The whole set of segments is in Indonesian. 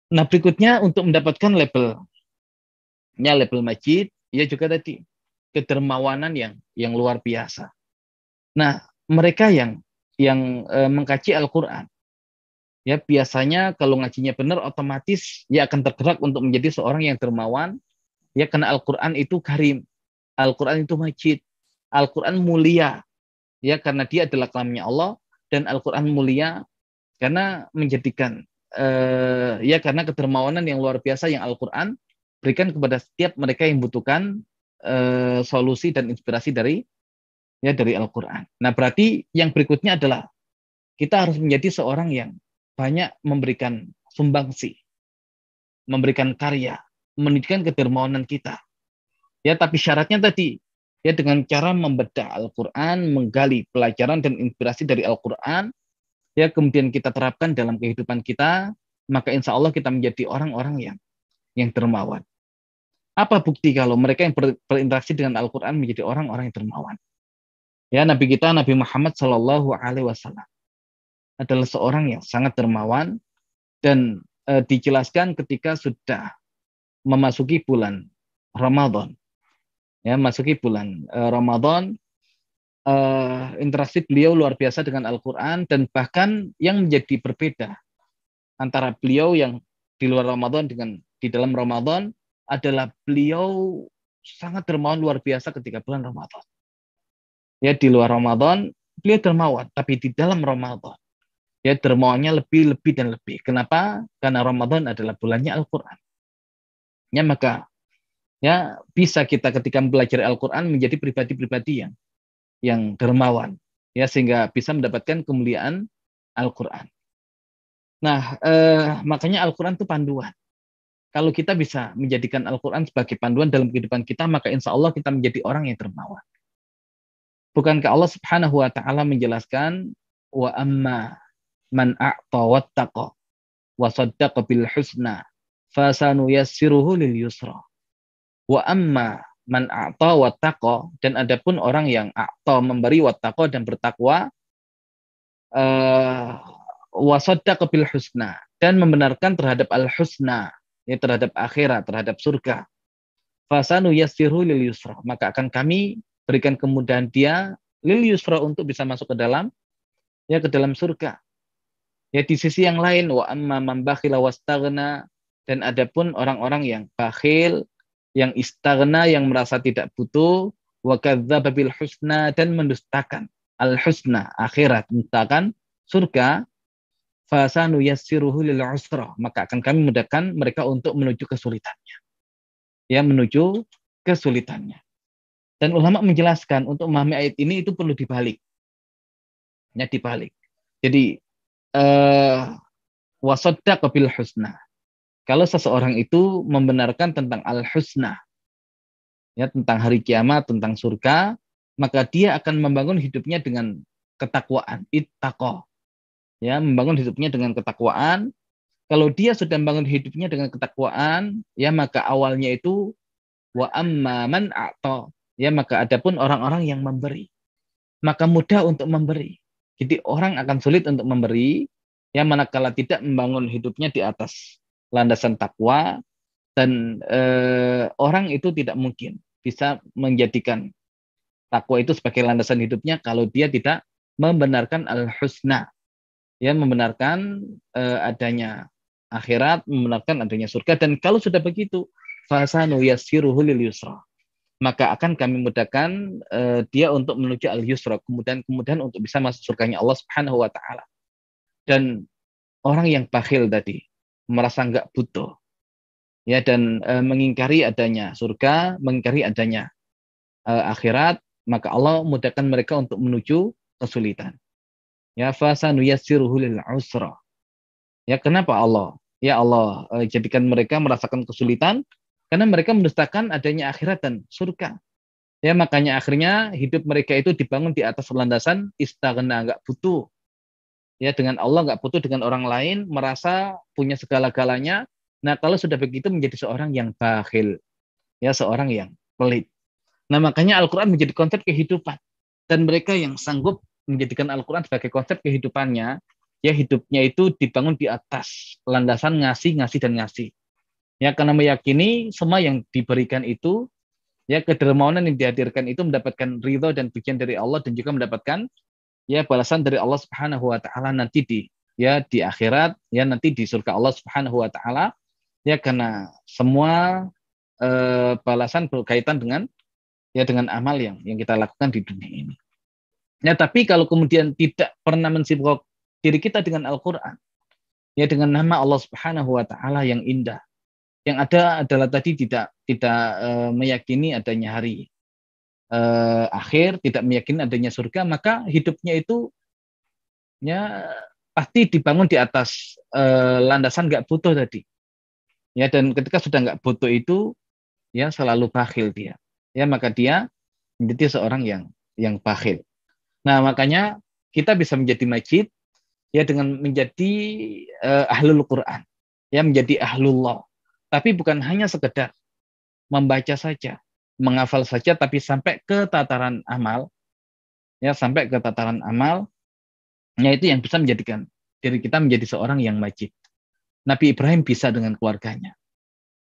Nah, berikutnya untuk mendapatkan label majid, ya juga tadi kedermawanan yang luar biasa. Nah, mereka yang mengkaji Al-Qur'an, ya biasanya kalau ngajinya benar otomatis ya akan tergerak untuk menjadi seorang yang dermawan, ya karena Al-Qur'an itu karim, Al-Qur'an itu majid, Al-Qur'an mulia, ya karena dia adalah kalamnya Allah, dan Al-Qur'an mulia karena menjadikan ya karena kedermawanan yang luar biasa yang Al-Qur'an berikan kepada setiap mereka yang membutuhkan solusi dan inspirasi dari Al-Qur'an. Nah, berarti yang berikutnya adalah kita harus menjadi seorang yang banyak memberikan sumbangsi, memberikan karya, menunjukkan kedermawanan kita. Ya, tapi syaratnya tadi ya dengan cara membedah Al-Qur'an, menggali pelajaran dan inspirasi dari Al-Qur'an, ya kemudian kita terapkan dalam kehidupan kita, maka insya Allah kita menjadi orang-orang yang dermawan. Apa bukti kalau mereka yang berinteraksi dengan Al-Qur'an menjadi orang-orang yang dermawan? Ya, Nabi kita Nabi Muhammad Shallallahu Alaihi Wasallam adalah seorang yang sangat dermawan, dan dijelaskan ketika sudah memasuki bulan Ramadan. Ya, masuki bulan Ramadan, interaksi beliau luar biasa dengan Al-Qur'an, dan bahkan yang menjadi berbeda antara beliau yang di luar Ramadan dengan di dalam Ramadan adalah beliau sangat dermawan luar biasa ketika bulan Ramadan. Ya, di luar Ramadan beliau dermawan, tapi di dalam Ramadan ya dermawannya lebih dan lebih. Kenapa? Karena Ramadan adalah bulannya Al-Qur'an. Ya, maka ya bisa kita ketika mempelajari Al-Qur'an menjadi pribadi-pribadi yang dermawan, ya sehingga bisa mendapatkan kemuliaan Al-Qur'an. Nah, makanya Al-Qur'an itu panduan. Kalau kita bisa menjadikan Al-Qur'an sebagai panduan dalam kehidupan kita, maka insya Allah kita menjadi orang yang dermawan. Bukankah Allah Subhanahu wa taala menjelaskan wa amma man a'ta wattaqa wa saddaqa bil husna fasanuyassiruhu lil yusra. Wa amma man a'ta wattaqa, dan adapun orang yang a'ta memberi, wattaqa dan bertakwa, wa saddaqa bil husna dan membenarkan terhadap al husna, ya terhadap akhirat, terhadap surga. Fasanuyassiruhu lil yusra, maka akan kami berikan kemudahan dia lil yusra untuk bisa masuk ke dalam surga. Ya, di sisi yang lain wa amma man bakhila wastaghna, dan adapun orang-orang yang bakhil, yang istaghna, yang merasa tidak butuh, wa kadzdzaba bil husna, dan mendustakan al husna, akhirat, mendustakan surga, fasanuyassiruhu lil usra, maka akan kami mudahkan mereka untuk menuju kesulitannya. Ya, menuju kesulitannya. Dan ulama menjelaskan untuk memahami ayat ini itu perlu dibalik. Ya, dibalik. Jadi wasaddaqa bil husna. Kalau seseorang itu membenarkan tentang al-husna, ya tentang hari kiamat, tentang surga, maka dia akan membangun hidupnya dengan ketakwaan, ittaqo. Ya, membangun hidupnya dengan ketakwaan. Kalau dia sudah membangun hidupnya dengan ketakwaan, ya maka awalnya itu wa amma man a'ta, ya maka adapun orang-orang yang memberi, maka mudah untuk memberi. Jadi orang akan sulit untuk memberi, ya manakala tidak membangun hidupnya di atas landasan takwa, dan orang itu tidak mungkin bisa menjadikan takwa itu sebagai landasan hidupnya kalau dia tidak membenarkan al-husna, ya membenarkan adanya akhirat, membenarkan adanya surga. Dan kalau sudah begitu, fasanuyassiruhu lil yusra, maka akan kami mudahkan dia untuk menuju al-yusra, kemudian untuk bisa masuk surganya Allah Subhanahu wa taala. Dan orang yang bakhil tadi, merasa enggak butuh, ya, dan mengingkari adanya surga, mengingkari adanya akhirat, maka Allah mudahkan mereka untuk menuju kesulitan. Ya, fasanuyassiruhu lil usra. Ya, kenapa Allah? Ya Allah jadikan mereka merasakan kesulitan karena mereka mendustakan adanya akhirat dan surga. Ya, makanya akhirnya hidup mereka itu dibangun di atas landasan istaghna, enggak butuh. Ya, dengan Allah, enggak butuh dengan orang lain, merasa punya segala-galanya. Nah, kalau sudah begitu menjadi seorang yang bakhil, ya seorang yang pelit. Nah, makanya Al-Qur'an menjadi konsep kehidupan. Dan mereka yang sanggup menjadikan Al-Quran sebagai konsep kehidupannya, ya hidupnya itu dibangun di atas landasan ngasih, ngasih, dan ngasih. Ya, karena meyakini semua yang diberikan itu, ya kedermawanan yang dihadirkan itu mendapatkan ridho dan pujian dari Allah dan juga mendapatkan ya balasan dari Allah Subhanahu wa taala nanti di akhirat, ya nanti di surga Allah Subhanahu wa taala, ya karena semua balasan berkaitan dengan amal yang kita lakukan di dunia ini. Ya, tapi kalau kemudian tidak pernah mensibuk diri kita dengan Al-Qur'an, ya dengan nama Allah Subhanahu wa taala yang indah. Yang ada adalah tadi tidak meyakini adanya hari akhir, tidak meyakini adanya surga, maka hidupnya itu ya pasti dibangun di atas landasan nggak butuh tadi. Ya, dan ketika sudah nggak butuh itu, ya selalu bakhil dia. Ya, maka dia menjadi seorang yang bakhil. Nah, makanya kita bisa menjadi majid ya dengan menjadi ahlul Quran, ya menjadi ahlullah. Tapi bukan hanya sekedar membaca saja, menghafal saja, tapi sampai ke tataran amal, ya sampai ke tataran amal, ya itu yang bisa menjadikan diri kita menjadi seorang yang majid. Nabi Ibrahim bisa dengan keluarganya.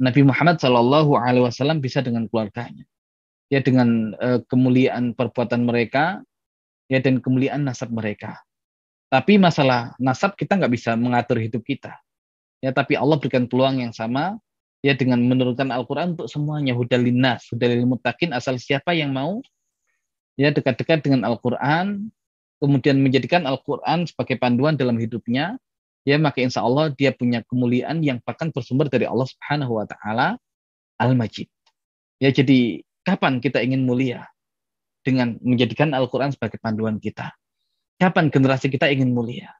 Nabi Muhammad Shallallahu Alaihi Wasallam bisa dengan keluarganya. Ya dengan kemuliaan perbuatan mereka, ya dan kemuliaan nasab mereka. Tapi masalah nasab kita nggak bisa mengatur hidup kita. Ya, tapi Allah berikan peluang yang sama ya dengan menurunkan Al-Qur'an untuk semuanya, hudal linnas, hudal lil muttaqin, asal siapa yang mau ya dekat-dekat dengan Al-Qur'an, kemudian menjadikan Al-Qur'an sebagai panduan dalam hidupnya, ya maka insya Allah dia punya kemuliaan yang bahkan bersumber dari Allah Subhanahu wa taala, Al-Majid. Ya, jadi kapan kita ingin mulia? Dengan menjadikan Al-Qur'an sebagai panduan kita. Kapan generasi kita ingin mulia?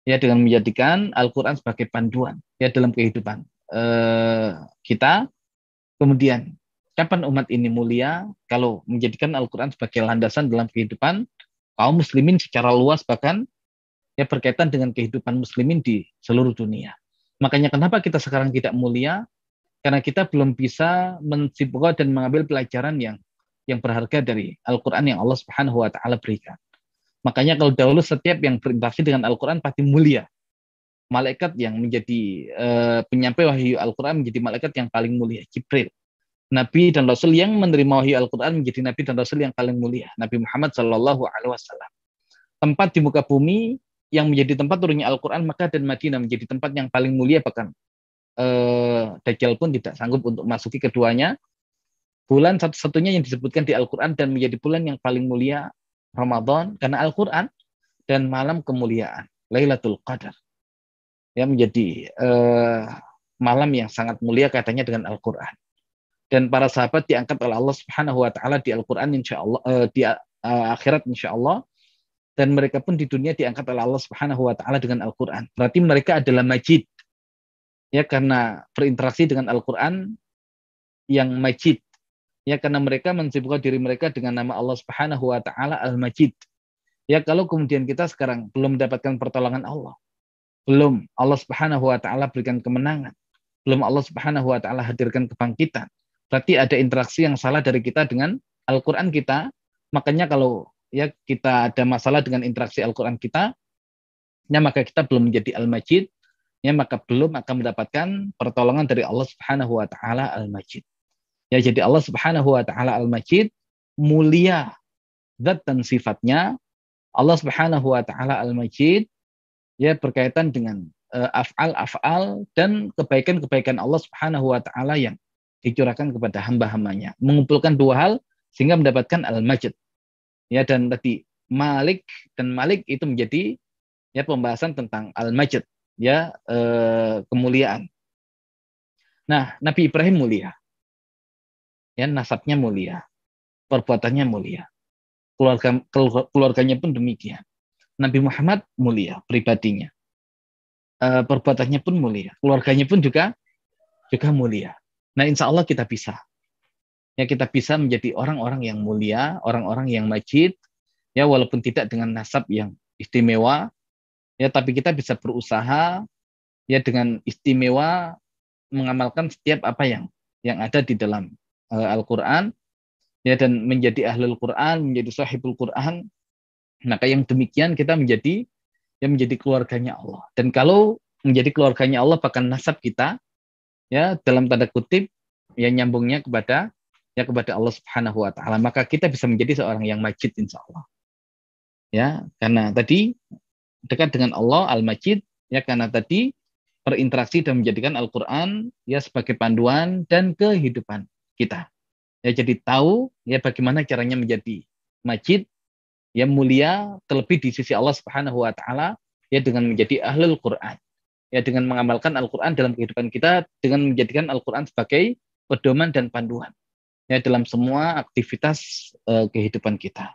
Ya dengan menjadikan Al-Quran sebagai panduan ya dalam kehidupan kita. Kemudian kapan umat ini mulia? Kalau menjadikan Al-Quran sebagai landasan dalam kehidupan kaum muslimin secara luas, bahkan ya berkaitan dengan kehidupan muslimin di seluruh dunia. Makanya kenapa kita sekarang tidak mulia? Karena kita belum bisa mensibuk dan mengambil pelajaran yang berharga dari Al-Quran yang Allah Subhanahu wa taala berikan. Makanya kalau dahulu setiap yang berinteraksi dengan Al-Quran pasti mulia. Malaikat yang menjadi penyampai wahyu Al-Quran menjadi malaikat yang paling mulia, Jibril. Nabi dan Rasul yang menerima wahyu Al-Quran menjadi Nabi dan Rasul yang paling mulia, Nabi Muhammad Shallallahu Alaihi Wasallam. Tempat di muka bumi yang menjadi tempat turunnya Al-Quran, Makkah dan Madinah menjadi tempat yang paling mulia, bahkan Dajjal pun tidak sanggup untuk masuki keduanya. Bulan satu-satunya yang disebutkan di Al-Quran dan menjadi bulan yang paling mulia, Ramadan, karena Al-Quran, dan malam kemuliaan, Lailatul Qadar. Ya menjadi malam yang sangat mulia katanya dengan Al-Quran. Dan para sahabat diangkat oleh Allah Subhanahu wa taala di Al-Quran insyaallah, di akhirat insyaallah, dan mereka pun di dunia diangkat oleh Allah Subhanahu wa taala dengan Al-Quran. Berarti mereka adalah majid. Ya karena berinteraksi dengan Al-Quran yang majid. Ya karena mereka mensibukkan diri mereka dengan nama Allah Subhanahu wa taala Al-Majid. Ya kalau kemudian kita sekarang belum mendapatkan pertolongan Allah, belum Allah Subhanahu wa taala berikan kemenangan, belum Allah Subhanahu wa taala hadirkan kebangkitan, berarti ada interaksi yang salah dari kita dengan Al-Qur'an kita. Makanya kalau ya kita ada masalah dengan interaksi Al-Qur'an kita, ya maka kita belum menjadi Al-Majid, ya maka belum akan mendapatkan pertolongan dari Allah Subhanahu wa taala Al-Majid. Ya, jadi Allah Subhanahu wa taala Al-Majid, mulia zat dan sifatnya. Allah Subhanahu wa taala Al-Majid ya berkaitan dengan af'al dan kebaikan-kebaikan Allah Subhanahu wa taala yang dicurahkan kepada hamba-hambanya. Mengumpulkan dua hal sehingga mendapatkan Al-Majid. Ya, dan tadi Malik dan Malik itu menjadi ya pembahasan tentang Al-Majid, ya kemuliaan. Nah, Nabi Ibrahim mulia. Ya, nasabnya mulia, perbuatannya mulia, keluarganya pun demikian. Nabi Muhammad mulia pribadinya, perbuatannya pun mulia, keluarganya pun juga mulia. Nah, insya Allah kita bisa, ya kita bisa menjadi orang-orang yang mulia, orang-orang yang majid, ya walaupun tidak dengan nasab yang istimewa, ya tapi kita bisa berusaha, ya dengan istimewa mengamalkan setiap apa yang ada di dalam Al-Quran, ya dan menjadi ahlul Quran, menjadi sahibul Quran, Maka yang demikian kita menjadi keluarganya Allah. Dan kalau menjadi keluarganya Allah, bahkan nasab kita ya dalam tanda kutip ya nyambungnya kepada Allah Subhanahu wa taala, maka kita bisa menjadi seorang yang majid insya Allah. Ya, karena tadi dekat dengan Allah Al-Majid, ya karena tadi berinteraksi dan menjadikan Al-Qur'an ya sebagai panduan dan kehidupan kita. Ya jadi tahu ya bagaimana caranya menjadi majid yang mulia terlebih di sisi Allah Subhanahu wa taala ya dengan menjadi ahlul Qur'an. Ya dengan mengamalkan Al-Qur'an dalam kehidupan kita, dengan menjadikan Al-Qur'an sebagai pedoman dan panduan ya dalam semua aktivitas kehidupan kita.